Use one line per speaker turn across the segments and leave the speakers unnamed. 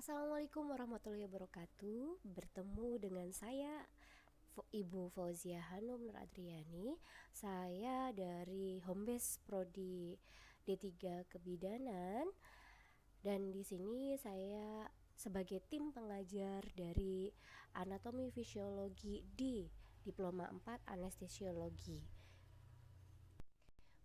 Assalamualaikum warahmatullahi wabarakatuh. Bertemu dengan saya Ibu Fauzia Hanum Nur Adriani. Saya dari Homebase Prodi D3 Kebidanan, dan di sini saya sebagai tim pengajar dari Anatomi Fisiologi di Diploma 4 Anestesiologi.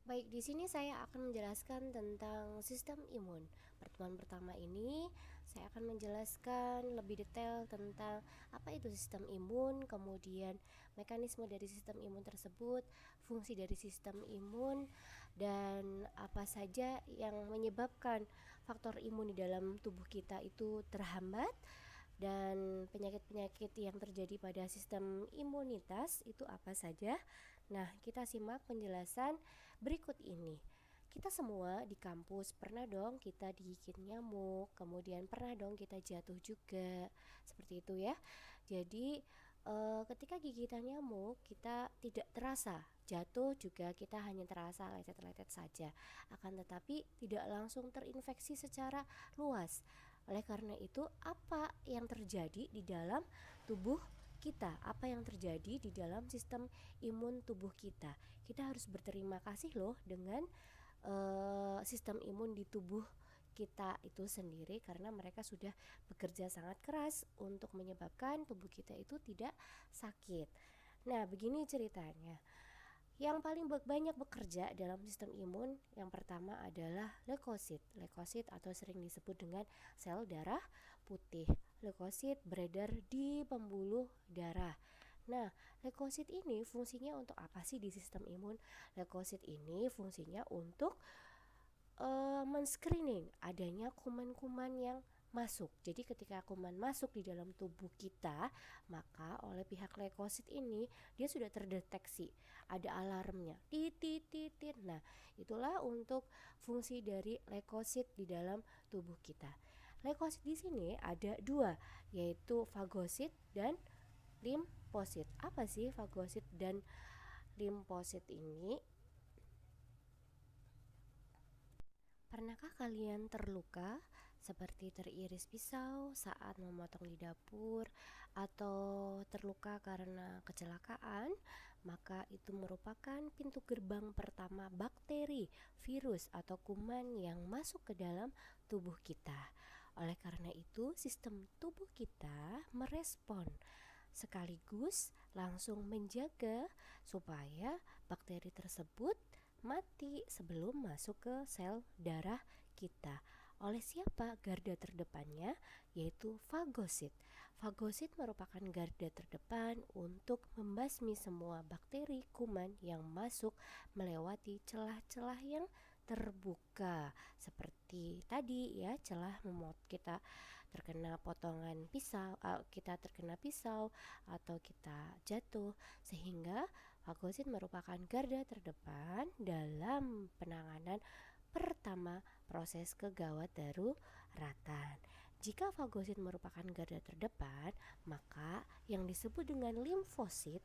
Baik, di sini saya akan menjelaskan tentang sistem imun. Pertemuan pertama ini saya akan menjelaskan lebih detail tentang apa itu sistem imun, kemudian mekanisme dari sistem imun tersebut, fungsi dari sistem imun, dan apa saja yang menyebabkan faktor imun di dalam tubuh kita itu terhambat, dan penyakit-penyakit yang terjadi pada sistem imunitas itu apa saja. Nah, kita simak penjelasan berikut ini. Kita semua di kampus pernah dong kita digigit nyamuk, kemudian pernah dong kita jatuh juga, seperti itu ya. Jadi ketika gigitan nyamuk kita tidak terasa, jatuh juga kita hanya terasa lecet-lecet saja, akan tetapi tidak langsung terinfeksi secara luas. Oleh karena itu, apa yang terjadi di dalam tubuh kita, apa yang terjadi di dalam sistem imun tubuh kita? Kita harus berterima kasih loh dengan sistem imun di tubuh kita itu sendiri, karena mereka sudah bekerja sangat keras untuk menyebabkan tubuh kita itu tidak sakit. Nah, begini ceritanya. Yang paling banyak bekerja dalam sistem imun yang pertama adalah leukosit. Leukosit atau sering disebut dengan sel darah putih. Leukosit beredar di pembuluh darah. Nah, leukosit ini fungsinya untuk apa sih di sistem imun? Leukosit ini fungsinya untuk men-screening adanya kuman-kuman yang masuk. Jadi ketika kuman masuk di dalam tubuh kita, maka oleh pihak leukosit ini dia sudah terdeteksi, ada alarmnya. Titit. Nah, itulah untuk fungsi dari leukosit di dalam tubuh kita. Leukosit di sini ada dua, yaitu fagosit dan limfosit. Apa sih fagosit dan limfosit ini? Pernahkah kalian terluka seperti teriris pisau saat memotong di dapur, atau terluka karena kecelakaan? Maka itu merupakan pintu gerbang pertama bakteri, virus, atau kuman yang masuk ke dalam tubuh kita. Oleh karena itu, sistem tubuh kita merespon sekaligus langsung menjaga supaya bakteri tersebut mati sebelum masuk ke sel darah kita. Oleh siapa garda terdepannya? Yaitu fagosit. Fagosit merupakan garda terdepan untuk membasmi semua bakteri kuman yang masuk melewati celah-celah yang terbuka, seperti tadi ya, celah kita terkena potongan pisau, kita terkena pisau atau kita jatuh, sehingga fagosit merupakan garda terdepan dalam penanganan pertama proses kegawat daruratan. Jika fagosit merupakan garda terdepan, maka yang disebut dengan limfosit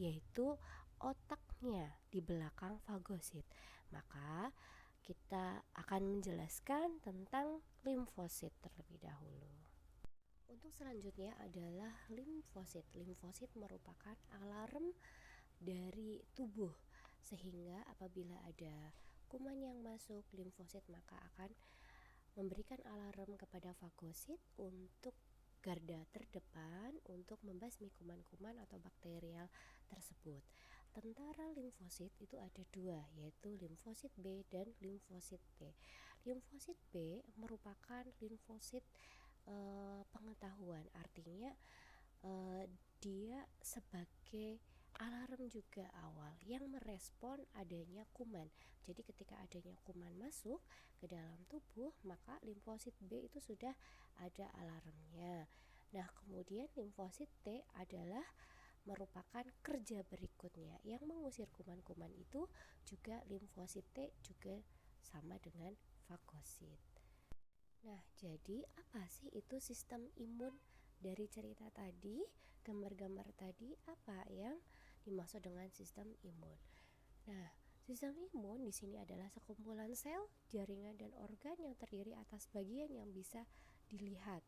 yaitu otaknya di belakang fagosit. Maka kita akan menjelaskan tentang limfosit terlebih dahulu. Untuk selanjutnya adalah limfosit. Limfosit merupakan alarm dari tubuh, sehingga apabila ada kuman yang masuk, limfosit maka akan memberikan alarm kepada fagosit untuk garda terdepan untuk membasmi kuman-kuman atau bakterial tersebut. Tentara limfosit itu ada dua, yaitu limfosit B dan limfosit T. Limfosit B merupakan limfosit pengetahuan, artinya dia sebagai alarm juga awal yang merespon adanya kuman. Jadi ketika adanya kuman masuk ke dalam tubuh, maka limfosit B itu sudah ada alarmnya. Nah, kemudian limfosit T adalah merupakan kerja berikutnya yang mengusir kuman-kuman itu. Juga limfosit T juga sama dengan fagosit. Nah, jadi apa sih itu sistem imun? Dari cerita tadi, gambar-gambar tadi, apa yang dimaksud dengan sistem imun? Nah, sistem imun di sini adalah sekumpulan sel, jaringan, dan organ yang terdiri atas bagian yang bisa dilihat.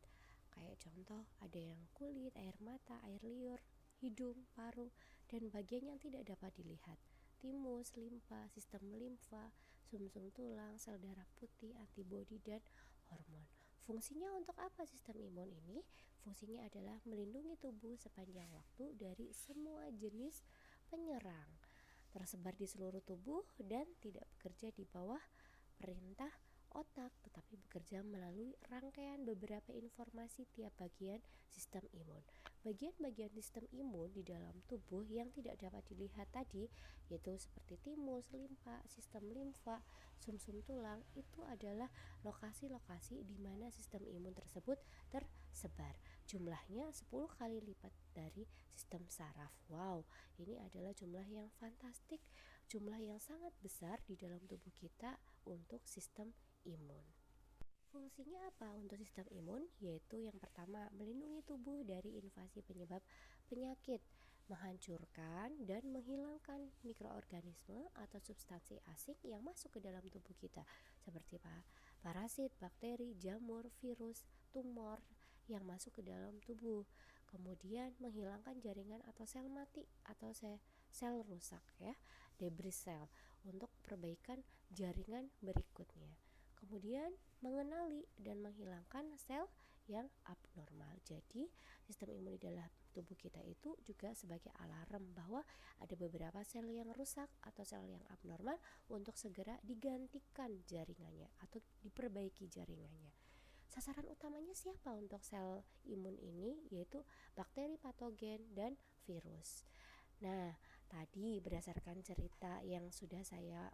Kayak contoh, ada yang kulit, air mata, air liur, hidung, paru, dan bagian yang tidak dapat dilihat. Timus, limfa, sistem limfa, sumsum tulang, sel darah putih, antibodi, dan hormon. Fungsinya untuk apa sistem imun ini? Fungsinya adalah melindungi tubuh sepanjang waktu dari semua jenis penyerang, tersebar di seluruh tubuh dan tidak bekerja di bawah perintah otak, tetapi bekerja melalui rangkaian beberapa informasi tiap bagian sistem imun. Bagian-bagian sistem imun di dalam tubuh yang tidak dapat dilihat tadi, yaitu seperti timus, limfa, sistem limfa, sumsum tulang, itu adalah lokasi-lokasi di mana sistem imun tersebut tersebar. Jumlahnya 10 kali lipat dari sistem saraf. Wow, ini adalah jumlah yang fantastik, jumlah yang sangat besar di dalam tubuh kita untuk sistem imun. Fungsinya apa untuk sistem imun? Yaitu yang pertama, melindungi tubuh dari invasi penyebab penyakit, menghancurkan dan menghilangkan mikroorganisme atau substansi asing yang masuk ke dalam tubuh kita, seperti parasit, bakteri, jamur, virus, tumor yang masuk ke dalam tubuh. Kemudian menghilangkan jaringan atau sel mati atau sel rusak, ya, debris sel, untuk perbaikan jaringan berikutnya. Kemudian mengenali dan menghilangkan sel yang abnormal. Jadi sistem imun di dalam tubuh kita itu juga sebagai alarm bahwa ada beberapa sel yang rusak atau sel yang abnormal untuk segera digantikan jaringannya atau diperbaiki jaringannya. Sasaran utamanya siapa untuk sel imun ini? Yaitu bakteri patogen dan virus. Nah, tadi berdasarkan cerita yang sudah saya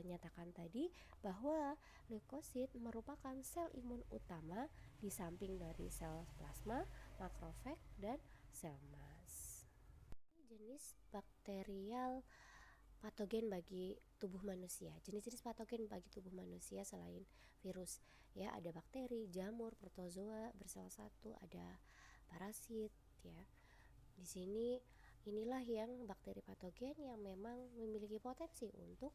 nyatakan tadi, bahwa leukosit merupakan sel imun utama di samping dari sel plasma, makrofag, dan sel mas. Jenis bakterial patogen bagi tubuh manusia. Jenis-jenis patogen bagi tubuh manusia selain virus, ya, ada bakteri, jamur, protozoa bersel satu, ada parasit, ya. Di sini inilah yang bakteri patogen yang memang memiliki potensi untuk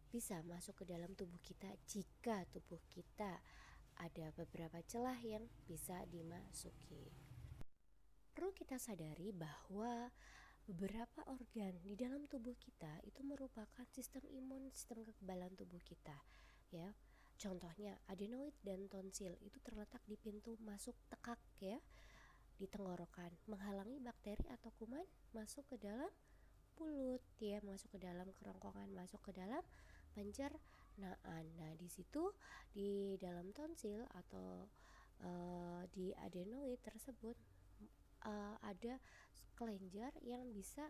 bisa masuk ke dalam tubuh kita jika tubuh kita ada beberapa celah yang bisa dimasuki. Perlu kita sadari bahwa beberapa organ di dalam tubuh kita itu merupakan sistem imun, sistem kekebalan tubuh kita, ya. Contohnya adenoid dan tonsil itu terletak di pintu masuk tekak, ya, di tenggorokan, menghalangi bakteri atau kuman masuk ke dalam mulut, ya, masuk ke dalam kerongkongan, masuk ke dalam pencernaan. Nah, di situ di dalam tonsil atau di adenoid tersebut ada kelenjar yang bisa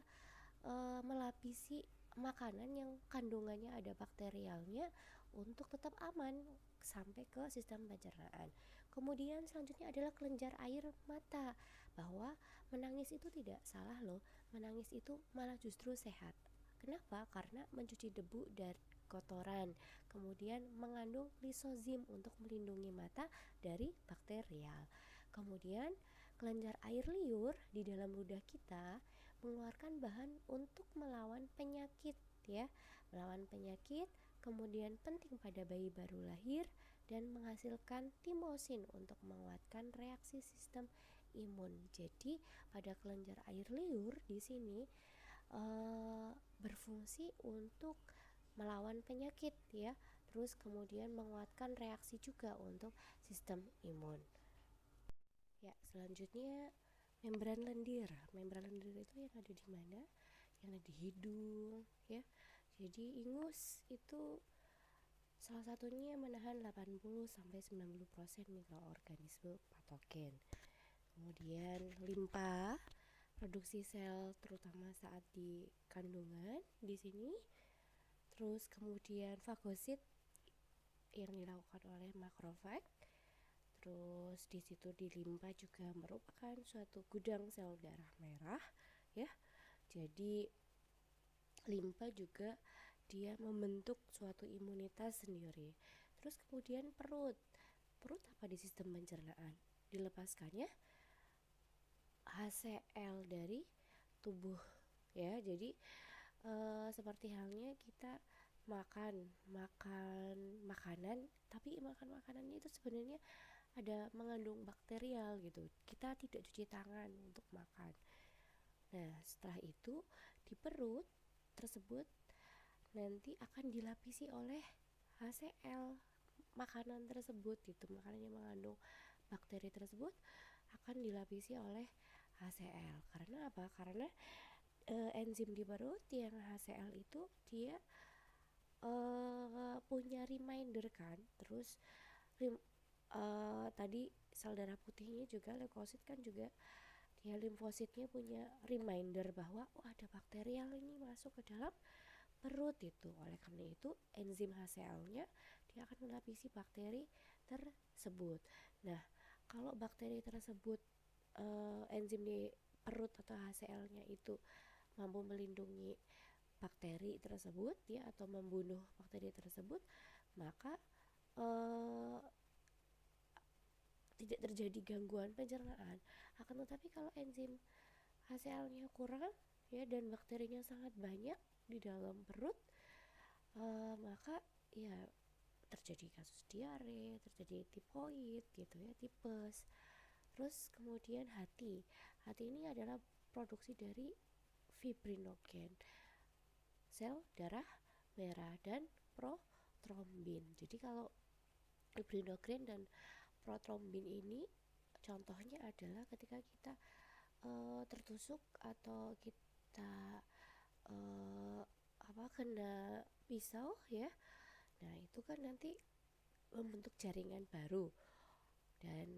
melapisi makanan yang kandungannya ada bakterialnya untuk tetap aman sampai ke sistem pencernaan. Kemudian selanjutnya adalah kelenjar air mata, bahwa menangis itu tidak salah loh, menangis itu malah justru sehat. Kenapa? Karena mencuci debu dari kotoran, kemudian mengandung lisozim untuk melindungi mata dari bakterial. Kemudian kelenjar air liur di dalam ludah kita mengeluarkan bahan untuk melawan penyakit, ya, melawan penyakit. Kemudian penting pada bayi baru lahir dan menghasilkan timosin untuk menguatkan reaksi sistem imun. Jadi pada kelenjar air liur di sini berfungsi untuk melawan penyakit, ya, terus kemudian menguatkan reaksi juga untuk sistem imun. Ya, selanjutnya membran lendir. Membran lendir itu yang ada di mana? Yang ada di hidung, ya. Jadi ingus itu salah satunya menahan 80-90% mikroorganisme patogen. Kemudian limpa, produksi sel terutama saat di kandungan di sini. Terus kemudian fagosit yang dilakukan oleh makrofag. Terus di situ di limpa juga merupakan suatu gudang sel darah merah, ya. Jadi limpa juga dia membentuk suatu imunitas sendiri. Terus kemudian perut apa di sistem pencernaan? Dilepaskannya HCl dari tubuh, ya. Jadi seperti halnya kita makan makanan, tapi makan makanannya itu sebenarnya ada mengandung bakterial gitu. Kita tidak cuci tangan untuk makan. Nah, setelah itu di perut tersebut nanti akan dilapisi oleh HCl makanan tersebut gitu. Makanan yang mengandung bakteri tersebut akan dilapisi oleh HCl. Karena apa? Karena enzim di perut yang HCl itu dia punya reminder kan. Terus tadi sel darah putihnya juga leukosit kan juga dia limfositnya punya reminder bahwa ada bakterial ini masuk ke dalam perut itu. Oleh karena itu enzim HCl-nya dia akan melapisi bakteri tersebut. Nah, kalau bakteri tersebut enzim di perut atau HCl-nya itu mampu melindungi bakteri tersebut ya atau membunuh bakteri tersebut, maka tidak terjadi gangguan pencernaan. Akan tetapi kalau enzim HCl-nya kurang ya dan bakterinya sangat banyak di dalam perut, maka ya terjadi kasus diare, terjadi tifoid gitu ya, tipes. Terus kemudian hati ini adalah produksi dari fibrinogen, sel darah merah dan protrombin. Jadi kalau fibrinogen dan protrombin ini contohnya adalah ketika kita tertusuk atau kita kena pisau ya. Nah, itu kan nanti membentuk jaringan baru dan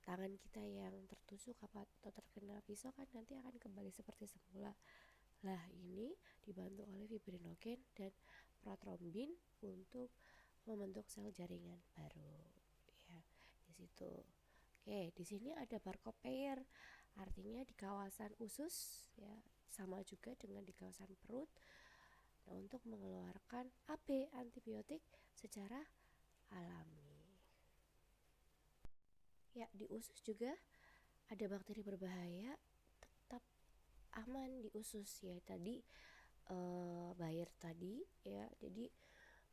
tangan kita yang tertusuk atau terkena pisau kan nanti akan kembali seperti semula. Lah, ini dibantu oleh fibrinogen dan protrombin untuk membentuk sel jaringan baru ya di situ. Oke, di sini ada Barcode-Pair, artinya di kawasan usus ya, sama juga dengan di kawasan perut. Nah, untuk mengeluarkan AB antibiotik secara alami. Ya, di usus juga ada bakteri berbahaya tetap aman di usus ya. Tadi Bayer tadi ya. Jadi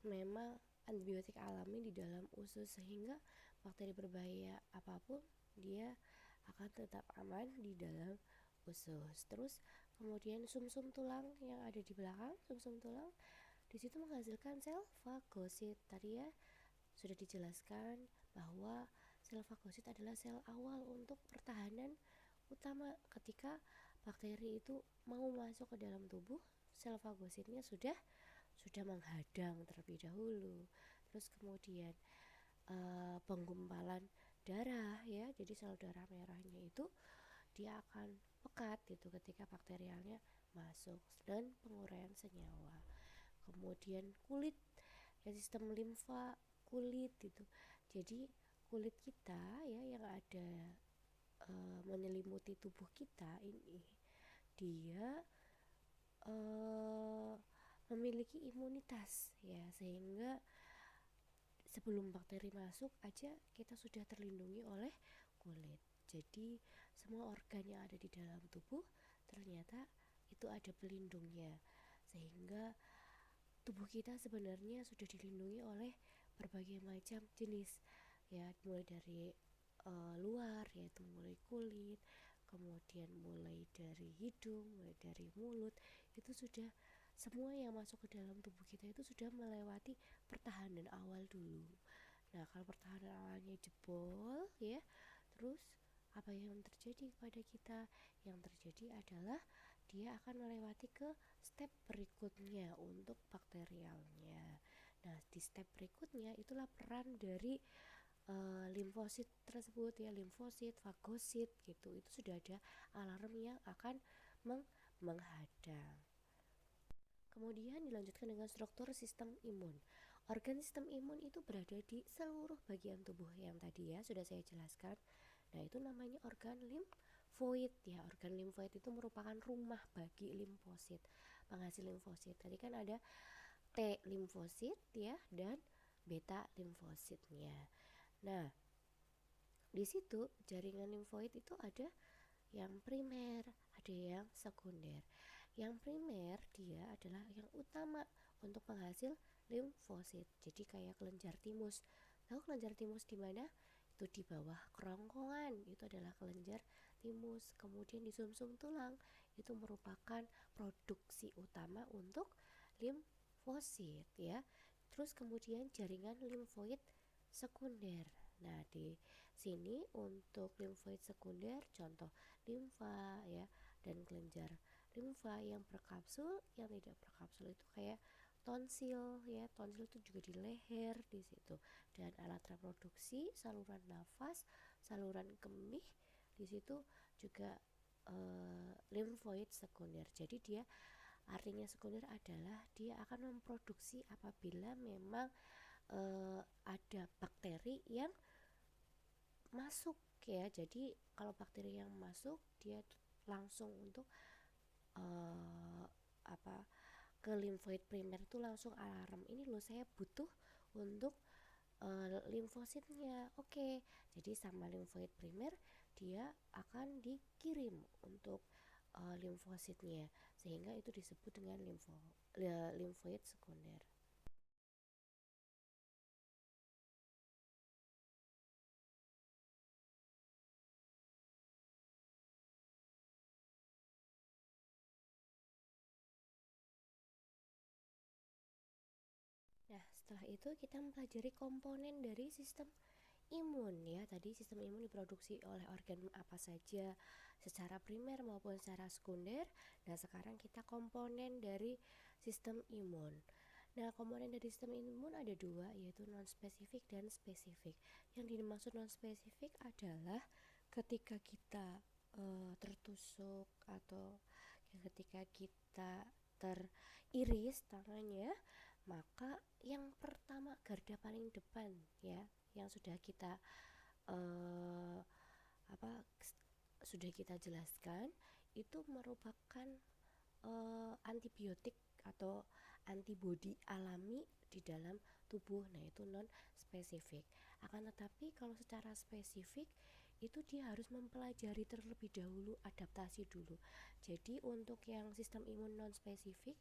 memang antibiotik alami di dalam usus sehingga bakteri berbahaya apapun dia akan tetap aman di dalam usus. Terus kemudian sumsum tulang yang ada di belakang sumsum tulang di situ menghasilkan sel fagosit. Tadi ya sudah dijelaskan bahwa sel fagosit adalah sel awal untuk pertahanan utama ketika bakteri itu mau masuk ke dalam tubuh. Sel fagositnya sudah menghadang terlebih dahulu. Terus kemudian penggumpalan darah ya, jadi sel darah merahnya itu dia akan pekat gitu ketika bakterialnya masuk dan penguraian senyawa. Kemudian kulit ya, sistem limfa kulit gitu. Jadi kulit kita ya yang ada menyelimuti tubuh kita ini dia memiliki imunitas ya, sehingga sebelum bakteri masuk aja kita sudah terlindungi oleh kulit. Jadi semua organ yang ada di dalam tubuh ternyata itu ada pelindungnya, sehingga tubuh kita sebenarnya sudah dilindungi oleh berbagai macam jenis ya, mulai dari luar yaitu mulai kulit, kemudian mulai dari hidung, mulai dari mulut, itu sudah semua yang masuk ke dalam tubuh kita itu sudah melewati pertahanan awal dulu. Nah, kalau pertahanan awalnya jebol ya, terus apa yang terjadi kepada kita? Yang terjadi adalah dia akan melewati ke step berikutnya untuk bakterialnya. Nah, di step berikutnya itulah peran dari limfosit tersebut ya, limfosit, fagosit gitu. Itu sudah ada alarm yang akan menghadang. Kemudian dilanjutkan dengan struktur sistem imun. Organ sistem imun itu berada di seluruh bagian tubuh yang tadi ya sudah saya jelaskan. Nah, itu namanya organ limfoid ya. Organ limfoid itu merupakan rumah bagi limfosit, penghasil limfosit. Tadi kan ada T limfosit ya dan beta limfositnya. Nah, di situ jaringan limfoid itu ada yang primer, ada yang sekunder. Yang primer dia adalah yang utama untuk penghasil limfosit. Jadi kayak kelenjar timus. Tahu kelenjar timus di mana? itu di bawah kerongkongan itu adalah kelenjar timus. Kemudian di sumsum tulang itu merupakan produksi utama untuk limfosit ya. Terus kemudian jaringan limfoid sekunder. Nah, di sini untuk limfoid sekunder contoh limfa ya, dan kelenjar limfa yang berkapsul, yang tidak berkapsul itu kayak tonsil ya. Tonsil itu juga di leher di situ. Dan alat reproduksi, saluran nafas, saluran kemih di situ juga limfoid sekunder. Jadi dia artinya sekunder adalah dia akan memproduksi apabila memang ada bakteri yang masuk ya. Jadi kalau bakteri yang masuk dia langsung untuk uh, apa ke limfoid primer itu langsung alarm, ini loh saya butuh untuk limfositnya. Oke, jadi sama limfoid primer dia akan dikirim untuk limfositnya, sehingga itu disebut dengan limfoid sekunder. Nah, setelah itu kita mempelajari komponen dari sistem imun ya. Tadi sistem imun diproduksi oleh organ apa saja secara primer maupun secara sekunder. Nah, sekarang kita komponen dari sistem imun. Nah, komponen dari sistem imun ada dua, yaitu non-spesifik dan spesifik. Yang dimaksud non-spesifik adalah ketika kita tertusuk atau ketika kita teriris tangannya, maka yang pertama garda paling depan ya, yang sudah kita uh, apa sudah kita jelaskan, itu merupakan antibiotik atau antibodi alami di dalam tubuh. Nah, itu non spesifik. Akan tetapi kalau secara spesifik itu dia harus mempelajari terlebih dahulu, adaptasi dulu. Jadi untuk yang sistem imun non spesifik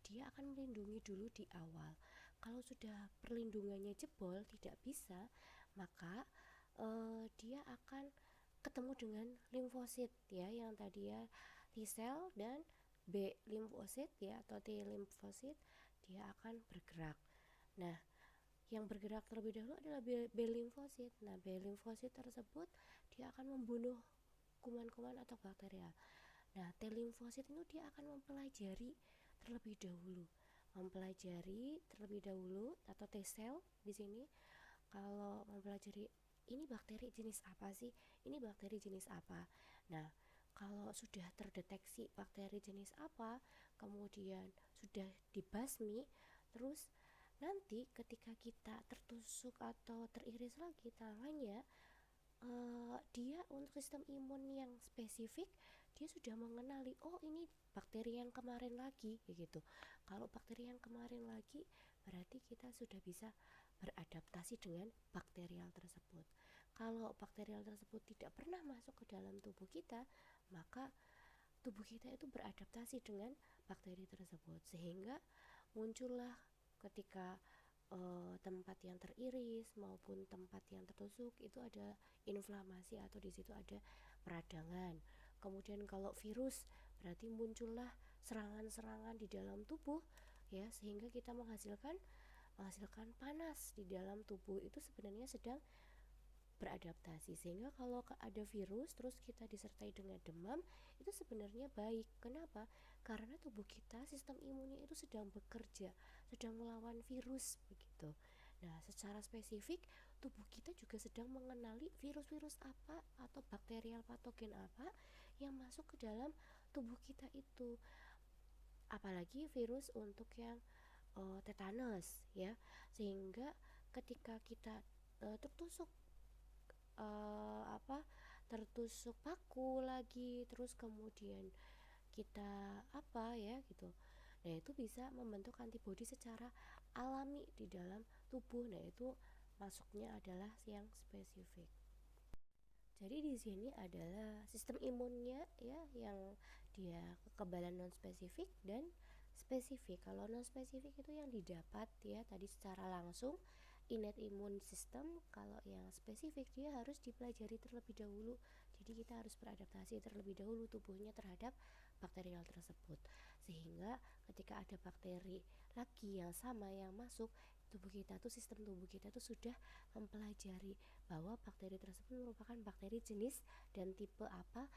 dia akan melindungi dulu di awal. Kalau sudah perlindungannya jebol, tidak bisa, maka dia akan ketemu dengan limfosit ya, yang tadi ya T cell dan B limfosit ya, atau T limfosit, dia akan bergerak. Nah, yang bergerak terlebih dahulu adalah B limfosit. Nah, B limfosit tersebut dia akan membunuh kuman-kuman atau bakteria. Nah, T limfosit itu dia akan mempelajari terlebih dahulu atau T cell di sini kalau mempelajari ini bakteri jenis apa sih? Ini bakteri jenis apa? Nah, kalau sudah terdeteksi bakteri jenis apa, kemudian sudah dibasmi, terus nanti ketika kita tertusuk atau teriris lagi tangannya, dia untuk sistem imun yang spesifik dia sudah mengenali, oh ini bakteri yang kemarin lagi gitu. Kalau bakteri yang kemarin lagi berarti kita sudah bisa beradaptasi dengan bakterial tersebut. Kalau bakterial tersebut tidak pernah masuk ke dalam tubuh kita, maka tubuh kita itu beradaptasi dengan bakteri tersebut, sehingga muncullah ketika tempat yang teriris maupun tempat yang tertusuk itu ada inflamasi atau di situ ada peradangan. Kemudian kalau virus berarti muncullah serangan-serangan di dalam tubuh ya, sehingga kita menghasilkan panas di dalam tubuh, itu sebenarnya sedang beradaptasi. Sehingga kalau ada virus terus kita disertai dengan demam, itu sebenarnya baik. Kenapa? Karena tubuh kita sistem imunnya itu sedang bekerja, sedang melawan virus begitu. Nah, secara spesifik tubuh kita juga sedang mengenali virus-virus apa atau bakterial patogen apa yang masuk ke dalam tubuh kita itu. Apalagi virus untuk yang tetanus ya. Sehingga ketika kita tertusuk apa tertusuk paku lagi, terus kemudian kita apa ya gitu, nah itu bisa membentuk antibodi secara alami di dalam tubuh. Nah, itu masuknya adalah yang spesifik. Jadi di sini adalah sistem imunnya ya, yang dia kekebalan non spesifik dan spesifik. Kalau non spesifik itu yang didapat ya tadi secara langsung, innate immune system. Kalau yang spesifik dia harus dipelajari terlebih dahulu. Jadi kita harus beradaptasi terlebih dahulu tubuhnya terhadap bakterial tersebut. Sehingga ketika ada bakteri lagi yang sama yang masuk, sistem tubuh kita tuh sudah mempelajari bahwa bakteri tersebut merupakan bakteri jenis dan tipe apa,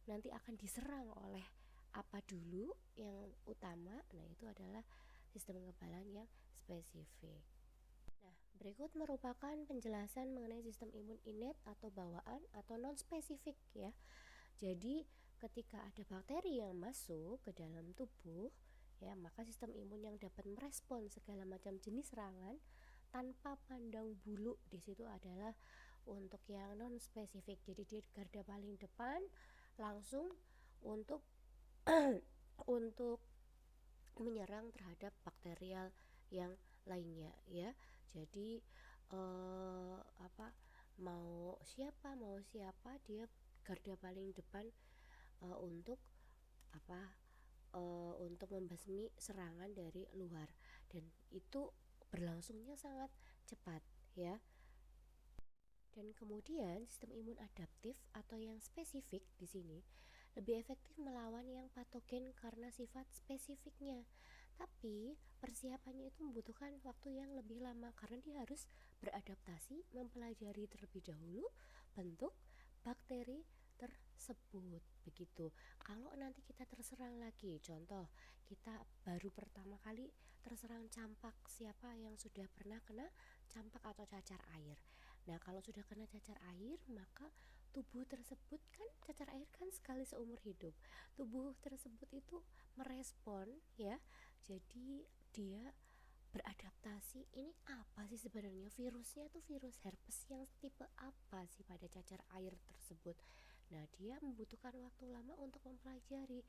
nanti akan diserang oleh apa dulu yang utama. Nah, itu adalah sistem kekebalan yang spesifik. Nah, berikut merupakan penjelasan mengenai sistem imun innate atau bawaan atau non-spesifik ya. Jadi, ketika ada bakteri yang masuk ke dalam tubuh, ya, maka sistem imun yang dapat merespon segala macam jenis serangan tanpa pandang bulu di situ adalah untuk yang non-spesifik. Jadi dia garda paling depan langsung untuk untuk menyerang terhadap bakterial yang lainnya ya. Jadi apa mau siapa dia garda paling depan untuk apa untuk membasmi serangan dari luar, dan itu berlangsungnya sangat cepat ya. Dan kemudian sistem imun adaptif atau yang spesifik di sini lebih efektif melawan yang patogen karena sifat spesifiknya. Tapi persiapannya itu membutuhkan waktu yang lebih lama karena dia harus beradaptasi, mempelajari terlebih dahulu bentuk bakteri tersebut. Begitu. Kalau nanti kita terserang lagi, contoh kita baru pertama kali terserang campak, siapa yang sudah pernah kena campak atau cacar air? Nah, kalau sudah kena cacar air, maka tubuh tersebut kan, cacar air kan sekali seumur hidup. Tubuh tersebut itu merespon ya. Jadi dia beradaptasi, ini apa sih sebenarnya virusnya tuh, virus herpes yang tipe apa sih pada cacar air tersebut. Nah, dia membutuhkan waktu lama untuk mempelajari.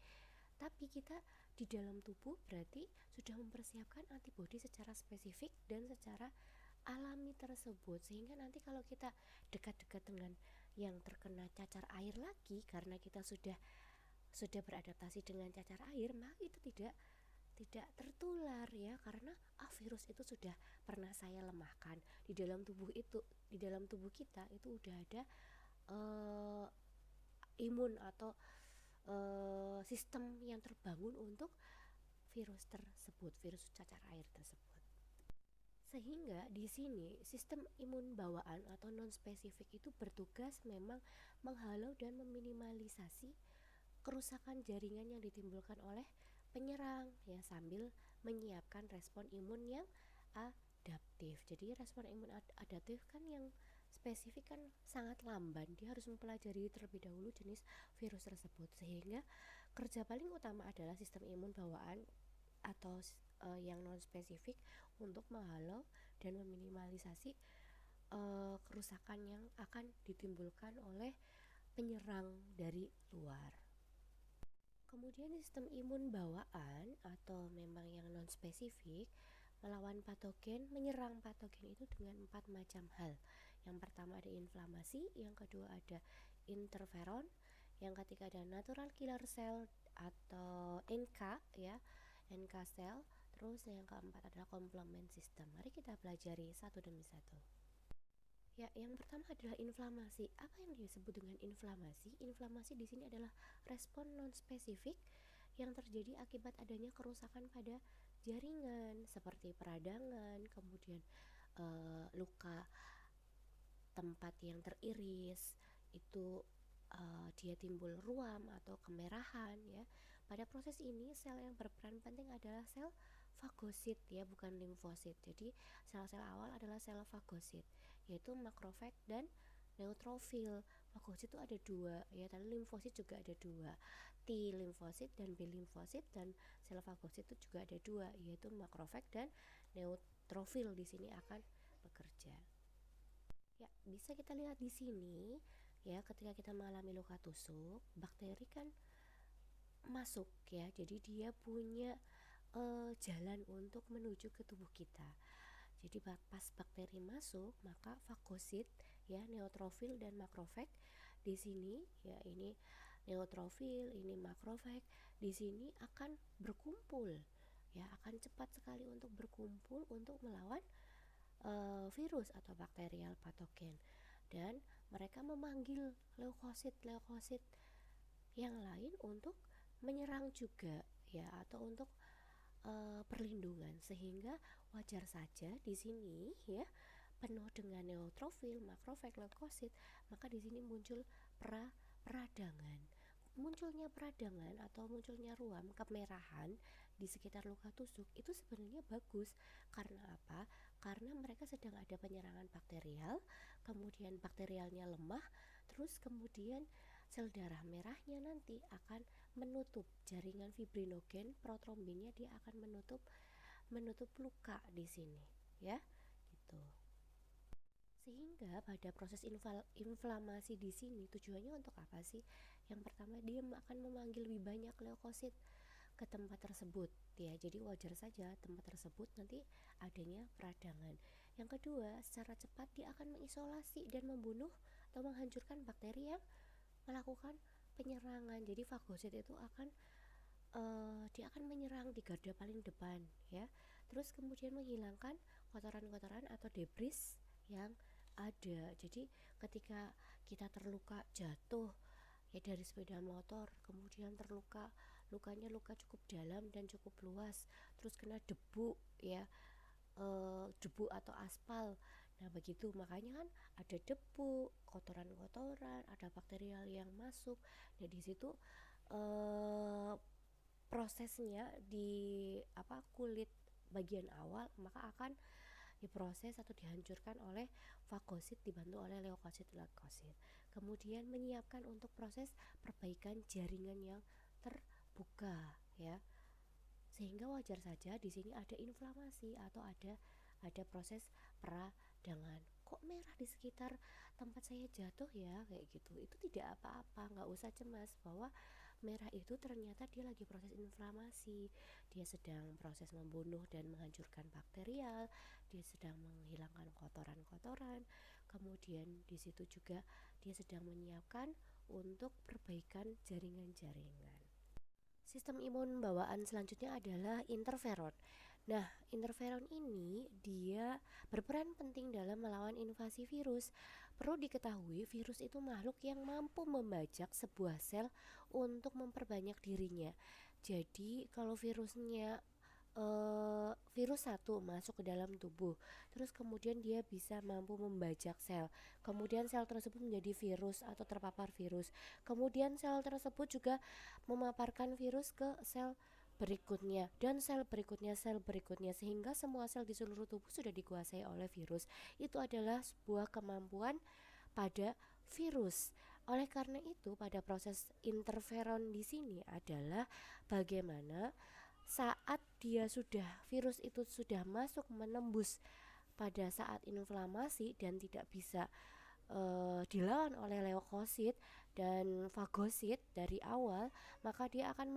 Tapi kita di dalam tubuh berarti sudah mempersiapkan antibodi secara spesifik dan secara alami tersebut, sehingga nanti kalau kita dekat-dekat dengan yang terkena cacar air lagi karena kita sudah beradaptasi dengan cacar air, maka itu tidak tertular ya, karena virus itu sudah pernah saya lemahkan di dalam tubuh kita itu udah ada imun atau sistem yang terbangun untuk virus tersebut, virus cacar air tersebut. Sehingga di sini sistem imun bawaan atau non spesifik itu bertugas memang menghalau dan meminimalisasi kerusakan jaringan yang ditimbulkan oleh penyerang ya, sambil menyiapkan respon imun yang adaptif. Jadi respon imun adaptif kan yang spesifik kan sangat lamban, dia harus mempelajari terlebih dahulu jenis virus tersebut, sehingga kerja paling utama adalah sistem imun bawaan atau yang non spesifik untuk menghalau dan meminimalisasi kerusakan yang akan ditimbulkan oleh penyerang dari luar. Kemudian sistem imun bawaan atau memang yang non spesifik melawan patogen, menyerang patogen itu dengan 4 macam hal. Yang pertama ada inflamasi, yang kedua ada interferon, yang ketiga ada natural killer cell atau NK ya, NK cell. Terus yang keempat adalah complement system. Mari kita pelajari satu demi satu. Ya, yang pertama adalah inflamasi. Apa yang disebut dengan inflamasi? Inflamasi di sini adalah respon non spesifik yang terjadi akibat adanya kerusakan pada jaringan seperti peradangan, kemudian luka tempat yang teriris, itu dia timbul ruam atau kemerahan ya. Pada proses ini sel yang berperan penting adalah sel fagosit ya, bukan limfosit. Jadi sel-sel awal adalah sel fagosit, yaitu makrofag dan neutrofil. Fagosit itu ada 2 ya, dan limfosit juga ada 2, T limfosit dan B limfosit, dan sel fagosit itu juga ada 2, yaitu makrofag dan neutrofil di sini akan bekerja. Ya, bisa kita lihat di sini ya, ketika kita mengalami luka tusuk, bakteri kan masuk ya, jadi dia punya jalan untuk menuju ke tubuh kita. Jadi pas bakteri masuk, maka fagosit ya, neutrofil dan makrofag di sini ya, ini neutrofil, ini makrofag, di sini akan berkumpul ya, akan cepat sekali untuk berkumpul untuk melawan virus atau bakterial patogen, dan mereka memanggil leukosit yang lain untuk menyerang juga ya, atau untuk perlindungan, sehingga wajar saja di sini ya penuh dengan neutrofil, makrofag, leukosit. Maka di sini muncul peradangan. Munculnya peradangan atau munculnya ruam kemerahan di sekitar luka tusuk itu sebenarnya bagus. Karena apa? Karena mereka sedang ada penyerangan bakterial, kemudian bakterialnya lemah, terus kemudian sel darah merahnya nanti akan menutup jaringan fibrinogen, protrombinnya dia akan menutup luka di sini ya, gitu. Sehingga pada proses inflamasi di sini tujuannya untuk apa sih? Yang pertama, dia akan memanggil lebih banyak leukosit ke tempat tersebut ya. Jadi wajar saja tempat tersebut nanti adanya peradangan. Yang kedua, secara cepat dia akan mengisolasi dan membunuh atau menghancurkan bakteri yang melakukan penyerangan. Jadi fagosit itu dia akan menyerang di garda paling depan ya. Terus kemudian menghilangkan kotoran-kotoran atau debris yang ada. Jadi ketika kita terluka jatuh ya dari sepeda motor, kemudian lukanya luka cukup dalam dan cukup luas, terus kena debu ya, debu atau aspal. Nah begitu, makanya kan ada debu, kotoran-kotoran, ada bakterial yang masuk. Nah di situ prosesnya di kulit bagian awal maka akan diproses atau dihancurkan oleh fagosit dibantu oleh leukosit. Kemudian menyiapkan untuk proses perbaikan jaringan yang terbuka ya. Sehingga wajar saja di sini ada inflamasi atau ada proses peradangan. Kok merah di sekitar tempat saya jatuh ya, kayak gitu. Itu tidak apa-apa, nggak usah cemas bahwa merah itu ternyata dia lagi proses inflamasi. Dia sedang proses membunuh dan menghancurkan bakterial, dia sedang menghilangkan kotoran-kotoran. Kemudian di situ juga dia sedang menyiapkan untuk perbaikan jaringan-jaringan. Sistem imun bawaan selanjutnya adalah interferon. Nah, interferon ini dia berperan penting dalam melawan invasi virus. Perlu diketahui, virus itu makhluk yang mampu membajak sebuah sel untuk memperbanyak dirinya. Jadi, kalau virus satu masuk ke dalam tubuh, terus kemudian dia bisa mampu membajak sel, kemudian sel tersebut menjadi virus atau terpapar virus, kemudian sel tersebut juga memaparkan virus ke sel berikutnya dan sel berikutnya, sehingga semua sel di seluruh tubuh sudah dikuasai oleh virus. Itu adalah sebuah kemampuan pada virus. Oleh karena itu, pada proses interferon di sini adalah bagaimana saat virus itu sudah masuk menembus pada saat inflamasi dan tidak bisa dilawan oleh leukosit dan fagosit dari awal, maka dia akan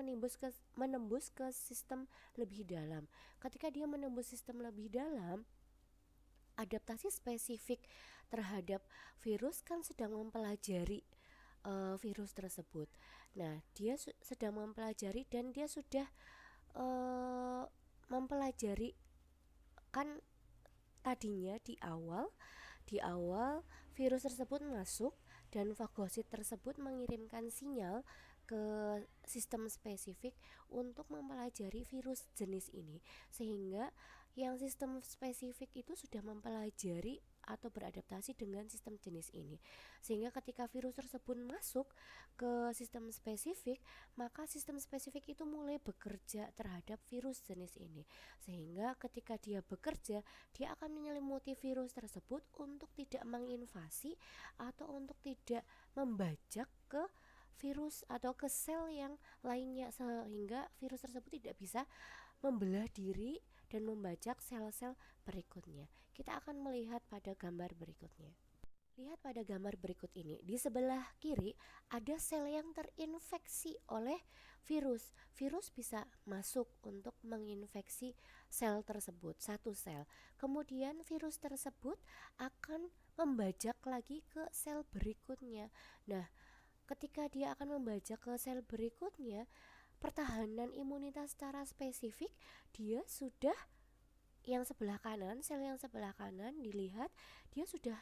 menembus ke sistem lebih dalam. Ketika dia menembus sistem lebih dalam, adaptasi spesifik terhadap virus kan sedang mempelajari virus tersebut. Nah, dia sedang mempelajari dan dia sudah mempelajari kan tadinya di awal virus tersebut masuk dan fagosit tersebut mengirimkan sinyal ke sistem spesifik untuk mempelajari virus jenis ini, sehingga yang sistem spesifik itu sudah mempelajari atau beradaptasi dengan sistem jenis ini, sehingga ketika virus tersebut masuk ke sistem spesifik, maka sistem spesifik itu mulai bekerja terhadap virus jenis ini, sehingga ketika dia bekerja, dia akan menyelimuti virus tersebut untuk tidak menginvasi atau untuk tidak membajak ke virus atau ke sel yang lainnya, sehingga virus tersebut tidak bisa membelah diri dan membajak sel-sel berikutnya. Kita akan melihat pada gambar berikutnya. Lihat pada gambar berikut ini. Di sebelah kiri ada sel yang terinfeksi oleh virus. Virus bisa masuk untuk menginfeksi sel tersebut, satu sel. Kemudian virus tersebut akan membajak lagi ke sel berikutnya. Nah, ketika dia akan membajak ke sel berikutnya, pertahanan imunitas secara spesifik dia sudah sel yang sebelah kanan dilihat dia sudah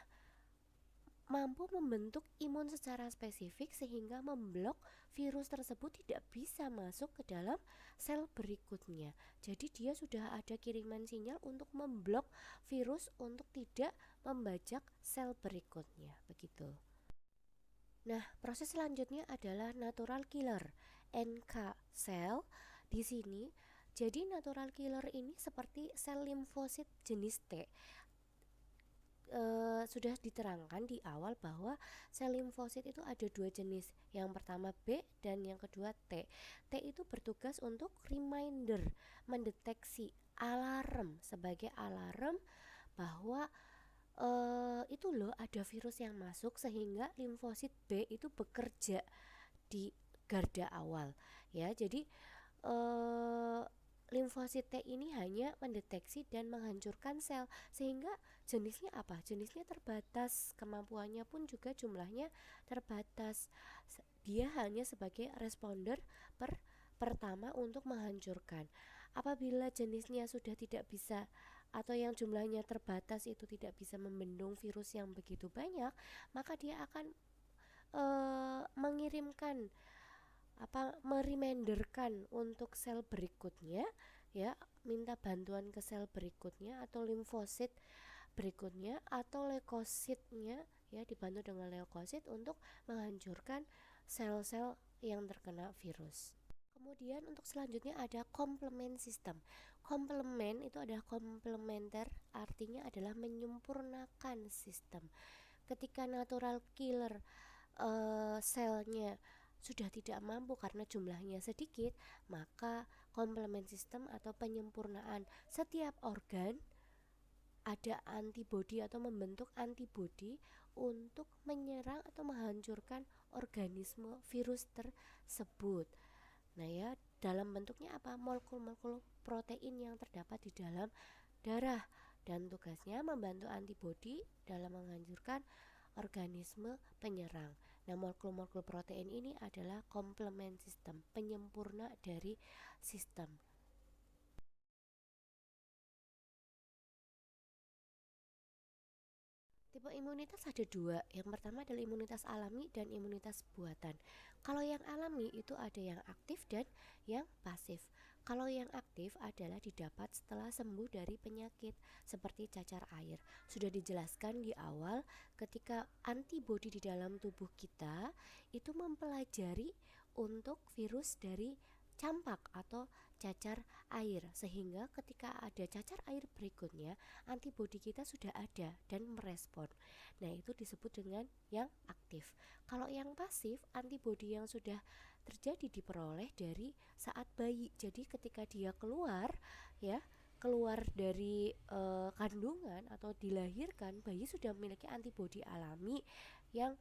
mampu membentuk imun secara spesifik sehingga memblok virus tersebut tidak bisa masuk ke dalam sel berikutnya. Jadi dia sudah ada kiriman sinyal untuk memblok virus untuk tidak membajak sel berikutnya, begitu. Nah, proses selanjutnya adalah natural killer, NK cell. Di sini, jadi natural killer ini seperti sel limfosit jenis T. Sudah diterangkan di awal bahwa sel limfosit itu ada dua jenis. Yang pertama B dan yang kedua T. T itu bertugas untuk reminder, mendeteksi, alarm, sebagai alarm bahwa itu loh ada virus yang masuk, sehingga limfosit B itu bekerja di garda awal ya. Jadi limfosit T ini hanya mendeteksi dan menghancurkan sel, sehingga jenisnya apa? Jenisnya terbatas, kemampuannya pun juga jumlahnya terbatas. Dia hanya sebagai responder pertama untuk menghancurkan. Apabila jenisnya sudah tidak bisa atau yang jumlahnya terbatas itu tidak bisa membendung virus yang begitu banyak, maka dia akan mengirimkan mereminderkan untuk sel berikutnya ya, minta bantuan ke sel berikutnya atau limfosit berikutnya atau leukositnya ya, dibantu dengan leukosit untuk menghancurkan sel-sel yang terkena virus. Kemudian untuk selanjutnya ada complement system. Complement itu adalah komplementer, artinya adalah menyempurnakan sistem. Ketika natural killer selnya sudah tidak mampu karena jumlahnya sedikit, maka complement system atau penyempurnaan setiap organ ada antibodi atau membentuk antibodi untuk menyerang atau menghancurkan organisme virus tersebut. Nah ya, dalam bentuknya apa? Molekul-molekul protein yang terdapat di dalam darah, dan tugasnya membantu antibodi dalam menghancurkan organisme penyerang. Nah, molekul-molekul protein ini adalah komplement sistem, penyempurna dari sistem. Tipe imunitas ada dua. Yang pertama adalah imunitas alami dan imunitas buatan. Kalau yang alami itu ada yang aktif dan yang pasif. Kalau yang aktif adalah didapat setelah sembuh dari penyakit seperti cacar air. Sudah dijelaskan di awal, ketika antibodi di dalam tubuh kita itu mempelajari untuk virus dari campak atau cacar air, sehingga ketika ada cacar air berikutnya antibodi kita sudah ada dan merespon. Nah, itu disebut dengan yang aktif. Kalau yang pasif, antibodi yang sudah terjadi diperoleh dari saat bayi. Jadi ketika dia keluar dari kandungan atau dilahirkan, bayi sudah memiliki antibodi alami yang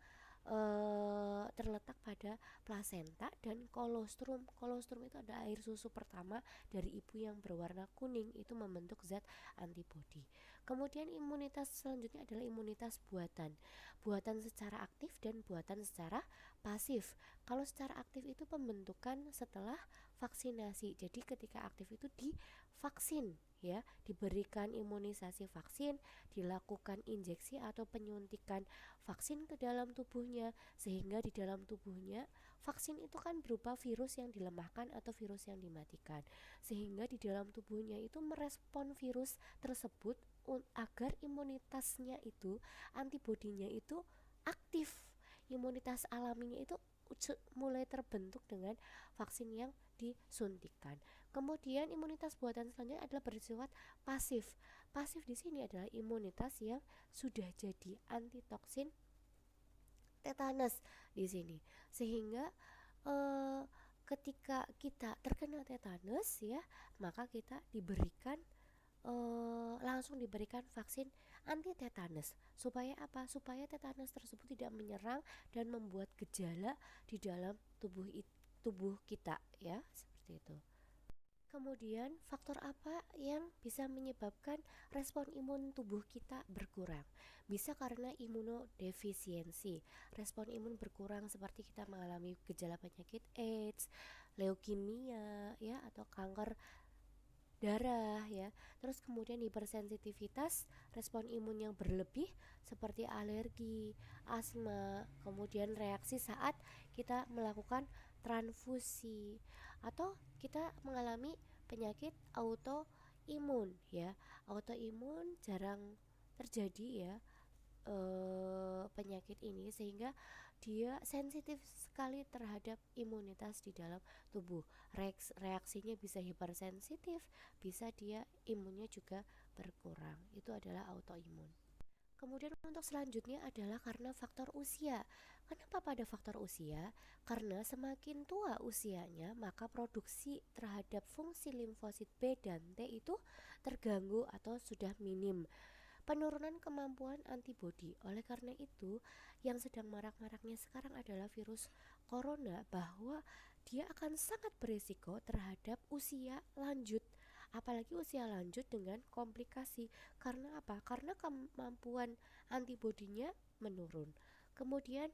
terletak pada plasenta dan kolostrum. Kolostrum itu ada air susu pertama dari ibu yang berwarna kuning, itu membentuk zat antibodi. Kemudian imunitas selanjutnya adalah imunitas buatan. Buatan secara aktif dan buatan secara pasif. Kalau secara aktif itu pembentukan setelah vaksinasi. Jadi ketika aktif itu divaksin ya, diberikan imunisasi vaksin, dilakukan injeksi atau penyuntikan vaksin ke dalam tubuhnya, sehingga di dalam tubuhnya vaksin itu kan berupa virus yang dilemahkan atau virus yang dimatikan, sehingga di dalam tubuhnya itu merespon virus tersebut agar imunitasnya itu, antibodinya itu aktif, imunitas alaminya itu mulai terbentuk dengan vaksin yang disuntikan. Kemudian imunitas buatan selanjutnya adalah bersifat pasif. Pasif di sini adalah imunitas yang sudah jadi antitoksin tetanus di sini, sehingga ketika kita terkena tetanus ya, maka kita langsung diberikan vaksin anti tetanus. Supaya apa? Supaya tetanus tersebut tidak menyerang dan membuat gejala di dalam tubuh kita ya, seperti itu. Kemudian faktor apa yang bisa menyebabkan respon imun tubuh kita berkurang? Bisa karena imunodefisiensi. Respon imun berkurang seperti kita mengalami gejala penyakit AIDS, leukemia ya, atau kanker darah ya. Terus kemudian hipersensitivitas, respon imun yang berlebih seperti alergi, asma, kemudian reaksi saat kita melakukan transfusi atau kita mengalami penyakit autoimun ya. Autoimun jarang terjadi ya, penyakit ini, sehingga dia sensitif sekali terhadap imunitas di dalam tubuh. Reaksinya bisa hipersensitif, bisa dia imunnya juga berkurang. Itu adalah autoimun. Kemudian untuk selanjutnya adalah karena faktor usia. Kenapa pada faktor usia? Karena semakin tua usianya, maka produksi terhadap fungsi limfosit B dan T itu terganggu atau sudah minim. Penurunan kemampuan antibodi. Oleh karena itu, yang sedang marak-maraknya sekarang adalah virus corona, bahwa dia akan sangat berisiko terhadap usia lanjut. Apalagi usia lanjut dengan komplikasi. Karena apa? Karena kemampuan antibodinya menurun. Kemudian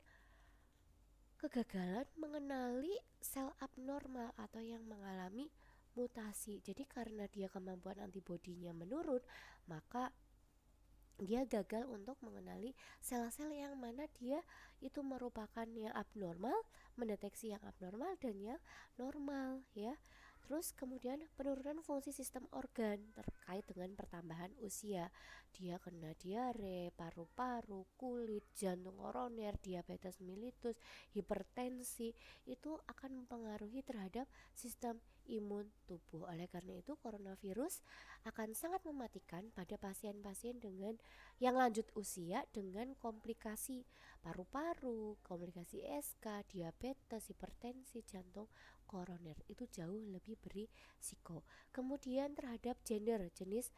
kegagalan mengenali sel abnormal atau yang mengalami mutasi. Jadi karena dia kemampuan antibodinya menurun, maka dia gagal untuk mengenali sel-sel yang mana dia itu merupakan yang abnormal, mendeteksi yang abnormal dan yang normal ya. Terus kemudian penurunan fungsi sistem organ terkait dengan pertambahan usia. Dia kena diare, paru-paru, kulit, jantung koroner, diabetes mellitus, hipertensi, itu akan mempengaruhi terhadap sistem imun tubuh. Oleh karena itu, coronavirus akan sangat mematikan pada pasien-pasien dengan yang lanjut usia dengan komplikasi paru-paru, komplikasi SK, diabetes, hipertensi, jantung koroner. Itu jauh lebih berisiko. Kemudian terhadap gender, jenis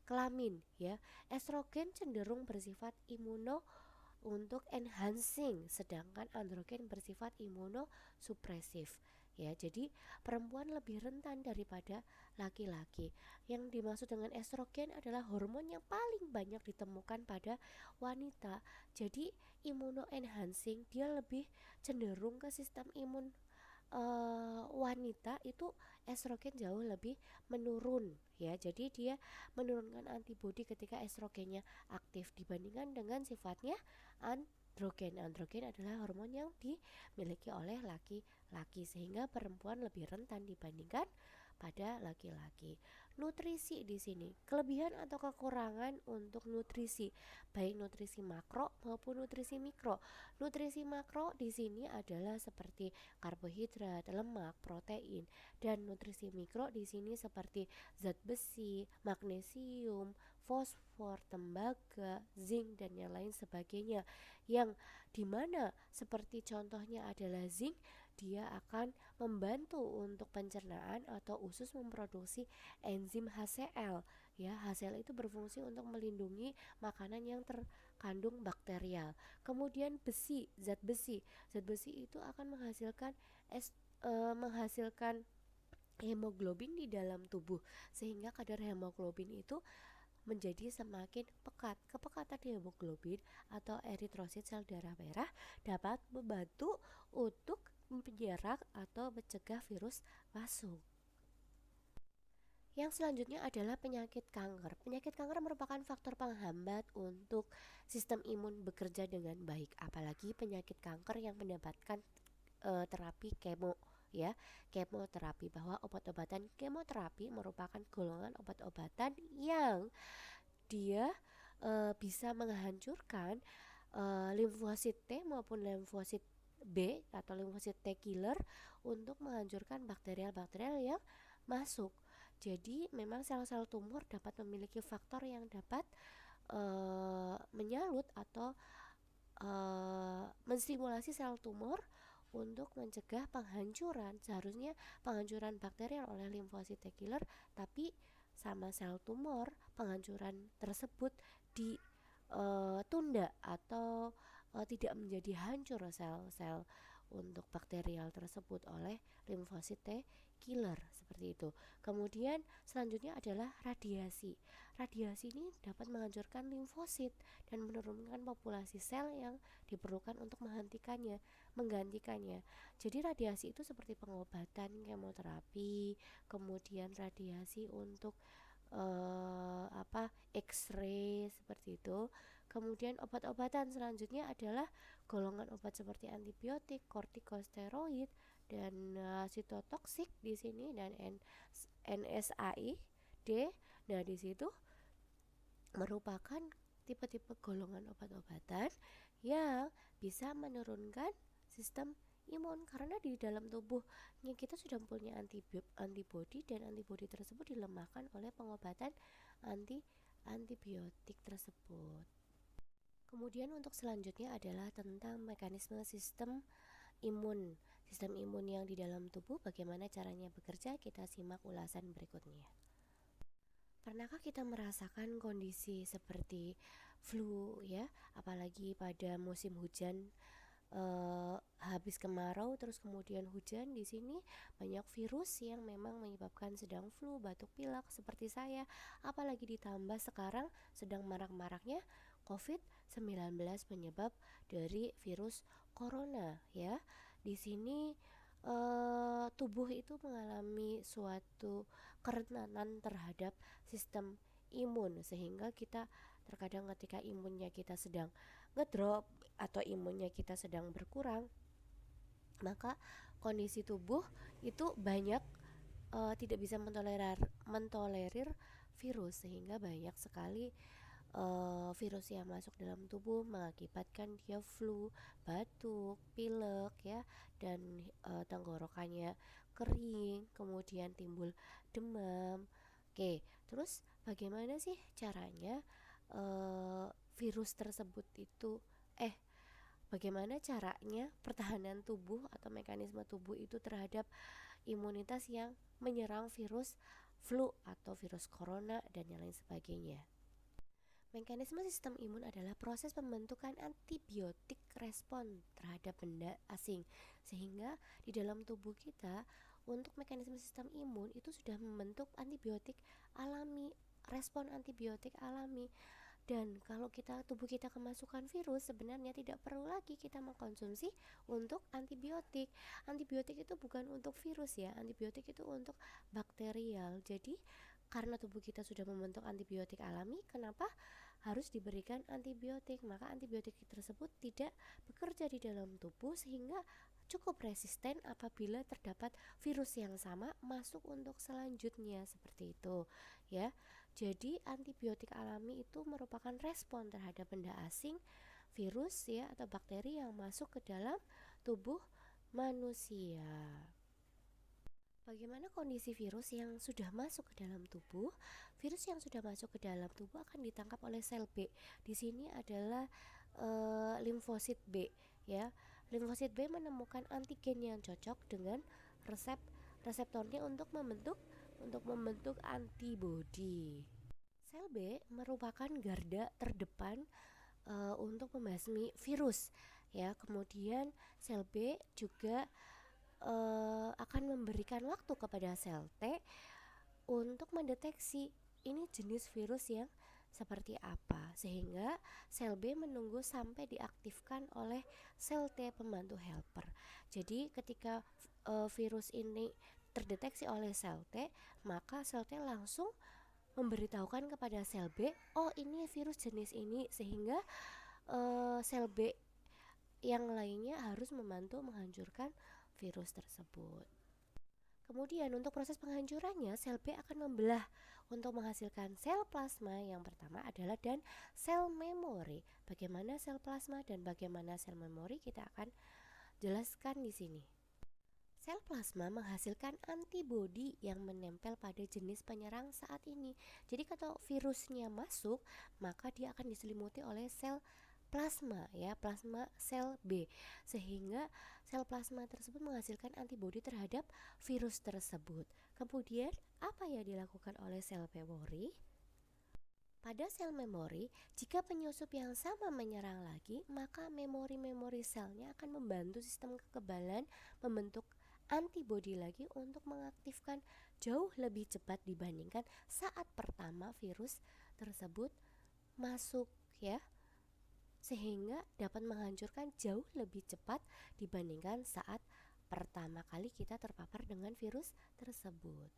kelamin ya. Estrogen cenderung bersifat imuno untuk enhancing, sedangkan androgen bersifat imunosupresif ya. Jadi perempuan lebih rentan daripada laki-laki. Yang dimaksud dengan estrogen adalah hormon yang paling banyak ditemukan pada wanita. Jadi immunoenhancing, dia lebih cenderung ke sistem imun wanita itu estrogen jauh lebih menurun ya. Jadi dia menurunkan antibodi ketika estrogennya aktif dibandingkan dengan sifatnya androgen. Androgen adalah hormon yang dimiliki oleh laki-laki, sehingga perempuan lebih rentan dibandingkan pada laki-laki. Nutrisi di sini, kelebihan atau kekurangan untuk nutrisi, baik nutrisi makro maupun nutrisi mikro. Nutrisi makro di sini adalah seperti karbohidrat, lemak, protein, dan nutrisi mikro di sini seperti zat besi, magnesium, fosfor, tembaga, zinc, dan yang lain sebagainya. Yang dimana seperti contohnya adalah zinc, dia akan membantu untuk pencernaan atau usus memproduksi enzim HCl ya. HCl itu berfungsi untuk melindungi makanan yang terkandung bakterial. Kemudian besi, zat besi. Zat besi itu akan menghasilkan hemoglobin di dalam tubuh, sehingga kadar hemoglobin itu menjadi semakin pekat. Kepekatan hemoglobin atau eritrosit sel darah merah dapat membantu untuk menyerang atau mencegah virus masuk. Yang selanjutnya adalah penyakit kanker. Penyakit kanker merupakan faktor penghambat untuk sistem imun bekerja dengan baik, apalagi penyakit kanker yang mendapatkan terapi kemo ya. Kemoterapi, bahwa obat-obatan kemoterapi merupakan golongan obat-obatan yang dia bisa menghancurkan limfosit T maupun limfosit B atau limfosit T killer untuk menghancurkan bakterial-bakterial yang masuk. Jadi memang sel-sel tumor dapat memiliki faktor yang dapat menyalut atau menstimulasi sel tumor untuk mencegah penghancuran. Seharusnya penghancuran bakterial oleh limfosit T killer, tapi sama sel tumor penghancuran tersebut ditunda atau tidak menjadi hancur sel-sel untuk bakterial tersebut oleh limfosit T killer seperti itu. Kemudian selanjutnya adalah radiasi. Radiasi ini dapat menghancurkan limfosit dan menurunkan populasi sel yang diperlukan untuk menggantikannya. Jadi radiasi itu seperti pengobatan, kemoterapi, kemudian radiasi untuk X-ray seperti itu. Kemudian obat-obatan selanjutnya adalah golongan obat seperti antibiotik, kortikosteroid, dan sitotoksik di sini, dan NSAID. Nah, di situ merupakan tipe-tipe golongan obat-obatan yang bisa menurunkan sistem imun, karena di dalam tubuhnya kita sudah punya antibodi, dan antibodi tersebut dilemahkan oleh pengobatan antibiotik tersebut. Kemudian untuk selanjutnya adalah tentang mekanisme sistem imun. Sistem imun yang di dalam tubuh, bagaimana caranya bekerja, kita simak ulasan berikutnya. Pernahkah kita merasakan kondisi seperti flu ya, apalagi pada musim hujan, habis kemarau terus kemudian hujan, di sini banyak virus yang memang menyebabkan sedang flu, batuk pilek seperti saya, apalagi ditambah sekarang sedang marak-maraknya COVID-19 penyebab dari virus corona ya. Di sini tubuh itu mengalami suatu kerentanan terhadap sistem imun, sehingga kita terkadang ketika imunnya kita sedang ngedrop atau imunnya kita sedang berkurang, maka kondisi tubuh itu banyak tidak bisa mentolerir virus, sehingga banyak sekali virus yang masuk dalam tubuh mengakibatkan dia flu, batuk, pilek ya, dan tenggorokannya kering, kemudian timbul demam. Oke, terus bagaimana sih caranya virus tersebut itu bagaimana caranya pertahanan tubuh atau mekanisme tubuh itu terhadap imunitas yang menyerang virus flu atau virus corona dan yang lain sebagainya. Mekanisme sistem imun adalah proses pembentukan antibiotik respon terhadap benda asing, sehingga di dalam tubuh kita untuk mekanisme sistem imun itu sudah membentuk antibiotik alami, respon antibiotik alami. Dan kalau tubuh kita kemasukan virus, sebenarnya tidak perlu lagi kita mengkonsumsi untuk antibiotik. Antibiotik itu bukan untuk virus ya, antibiotik itu untuk bakterial. Jadi karena tubuh kita sudah membentuk antibiotik alami, kenapa harus diberikan antibiotik? Maka antibiotik tersebut tidak bekerja di dalam tubuh, sehingga cukup resisten apabila terdapat virus yang sama masuk untuk selanjutnya, seperti itu ya. Jadi antibiotik alami itu merupakan respon terhadap benda asing, virus ya, atau bakteri yang masuk ke dalam tubuh manusia. Bagaimana kondisi virus yang sudah masuk ke dalam tubuh? Virus yang sudah masuk ke dalam tubuh akan ditangkap oleh sel B. Di sini adalah limfosit B ya. Limfosit B menemukan antigen yang cocok dengan reseptornya untuk membentuk antibodi. Sel B merupakan garda terdepan untuk membasmi virus ya. Kemudian sel B juga akan memberikan waktu kepada sel T untuk mendeteksi ini jenis virus yang seperti apa, sehingga sel B menunggu sampai diaktifkan oleh sel T pembantu helper. Jadi ketika virus ini terdeteksi oleh sel T, maka sel T langsung memberitahukan kepada sel B, oh ini virus jenis ini, sehingga sel B yang lainnya harus membantu menghancurkan virus tersebut. Kemudian untuk proses penghancurannya, sel B akan membelah untuk menghasilkan sel plasma yang pertama adalah, dan sel memori. Bagaimana sel plasma dan bagaimana sel memori kita akan jelaskan di sini. Sel plasma menghasilkan antibodi yang menempel pada jenis penyerang saat ini. Jadi kalau virusnya masuk, maka dia akan diselimuti oleh sel plasma ya, plasma sel B, sehingga sel plasma tersebut menghasilkan antibodi terhadap virus tersebut. Kemudian apa yang dilakukan oleh sel memori? Pada sel memori, jika penyusup yang sama menyerang lagi, maka memori-memori selnya akan membantu sistem kekebalan membentuk antibodi lagi untuk mengaktifkan jauh lebih cepat dibandingkan saat pertama virus tersebut masuk, ya, sehingga dapat menghancurkan jauh lebih cepat dibandingkan saat pertama kali kita terpapar dengan virus tersebut.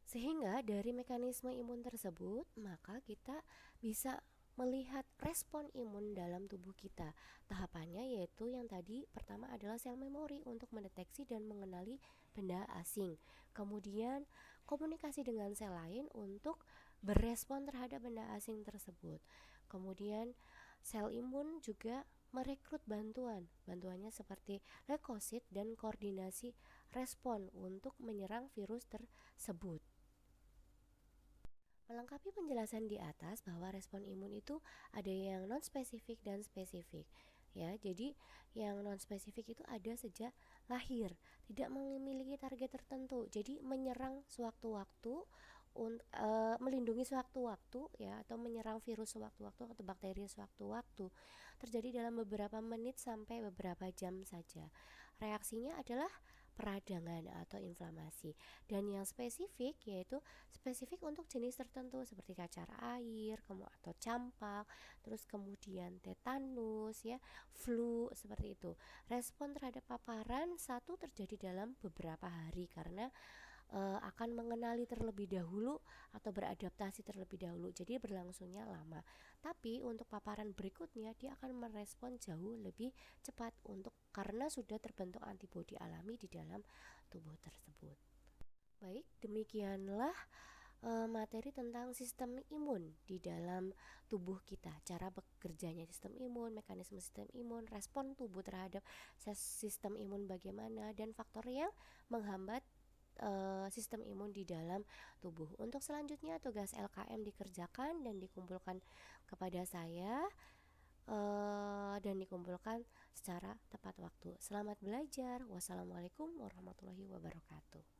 Sehingga dari mekanisme imun tersebut, maka kita bisa melihat respon imun dalam tubuh kita. Tahapannya yaitu yang tadi pertama adalah sel memori untuk mendeteksi dan mengenali benda asing. Kemudian komunikasi dengan sel lain untuk berespon terhadap benda asing tersebut. Kemudian sel imun juga merekrut bantuan. Bantuannya seperti leukosit dan koordinasi respon untuk menyerang virus tersebut. Melengkapi penjelasan di atas bahwa respon imun itu ada yang non-spesifik dan spesifik. Ya, jadi yang non-spesifik itu ada sejak lahir, tidak memiliki target tertentu. Jadi menyerang sewaktu-waktu, melindungi sewaktu-waktu, ya, atau menyerang virus sewaktu-waktu atau bakteri sewaktu-waktu. Terjadi dalam beberapa menit sampai beberapa jam saja. Reaksinya adalah peradangan atau inflamasi, dan yang spesifik yaitu spesifik untuk jenis tertentu seperti cacar air, atau campak, terus kemudian tetanus, ya, flu, seperti itu. Respon terhadap paparan satu terjadi dalam beberapa hari karena akan mengenali terlebih dahulu atau beradaptasi terlebih dahulu, jadi berlangsungnya lama. Tapi untuk paparan berikutnya dia akan merespon jauh lebih cepat karena sudah terbentuk antibodi alami di dalam tubuh tersebut. Baik, demikianlah materi tentang sistem imun di dalam tubuh kita, cara bekerjanya sistem imun, mekanisme sistem imun, respon tubuh terhadap sistem imun bagaimana, dan faktor yang menghambat sistem imun di dalam tubuh. Untuk selanjutnya tugas LKM dikerjakan dan dikumpulkan kepada saya, dan dikumpulkan secara tepat waktu. Selamat belajar. Wassalamualaikum warahmatullahi wabarakatuh.